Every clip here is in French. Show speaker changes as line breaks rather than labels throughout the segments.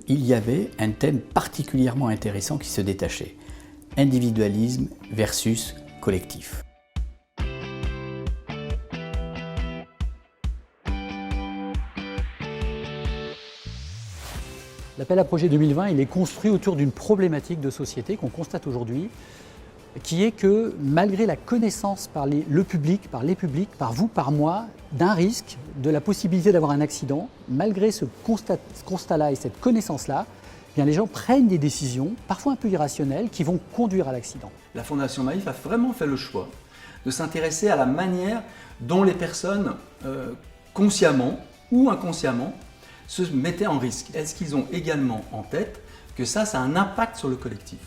Il y avait un thème particulièrement intéressant qui se détachait. Individualisme versus collectif.
L'appel à projet 2020, il est construit autour d'une problématique de société qu'on constate aujourd'hui, qui est que malgré la connaissance par le public, par les publics, par vous, par moi, d'un risque, de la possibilité d'avoir un accident, malgré ce constat-là et cette connaissance-là, eh bien les gens prennent des décisions, parfois un peu irrationnelles, qui vont conduire à l'accident.
La Fondation Maïf a vraiment fait le choix de s'intéresser à la manière dont les personnes, consciemment ou inconsciemment, se mettaient en risque. Est-ce qu'ils ont également en tête que ça a un impact sur le collectif?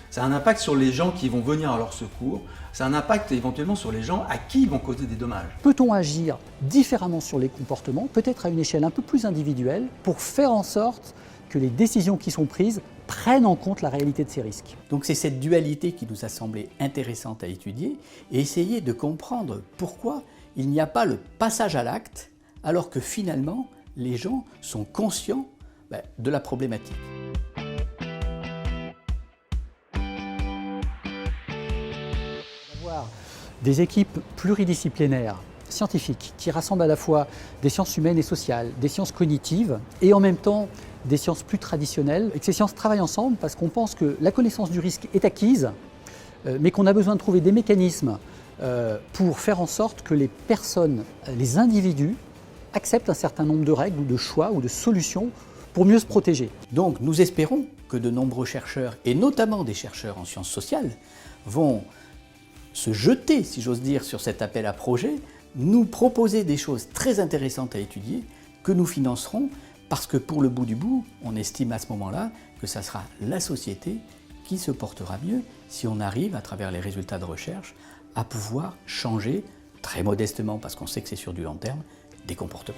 Ça a un impact sur les gens qui vont venir à leur secours, ça a un impact éventuellement sur les gens à qui ils vont causer des dommages.
Peut-on agir différemment sur les comportements, peut-être à une échelle un peu plus individuelle, pour faire en sorte que les décisions qui sont prises prennent en compte la réalité de ces risques?
Donc c'est cette dualité qui nous a semblé intéressante à étudier et essayer de comprendre pourquoi il n'y a pas le passage à l'acte alors que finalement les gens sont conscients de la problématique.
Avoir des équipes pluridisciplinaires, scientifiques, qui rassemblent à la fois des sciences humaines et sociales, des sciences cognitives et en même temps des sciences plus traditionnelles, et que ces sciences travaillent ensemble parce qu'on pense que la connaissance du risque est acquise, mais qu'on a besoin de trouver des mécanismes pour faire en sorte que les personnes, les individus, acceptent un certain nombre de règles ou de choix ou de solutions pour mieux se protéger.
Donc nous espérons que de nombreux chercheurs, et notamment des chercheurs en sciences sociales, vont se jeter, si j'ose dire, sur cet appel à projet, nous proposer des choses très intéressantes à étudier, que nous financerons, parce que pour le bout du bout, on estime à ce moment-là que ça sera la société qui se portera mieux si on arrive, à travers les résultats de recherche, à pouvoir changer, très modestement, parce qu'on sait que c'est sur du long terme, des comportements.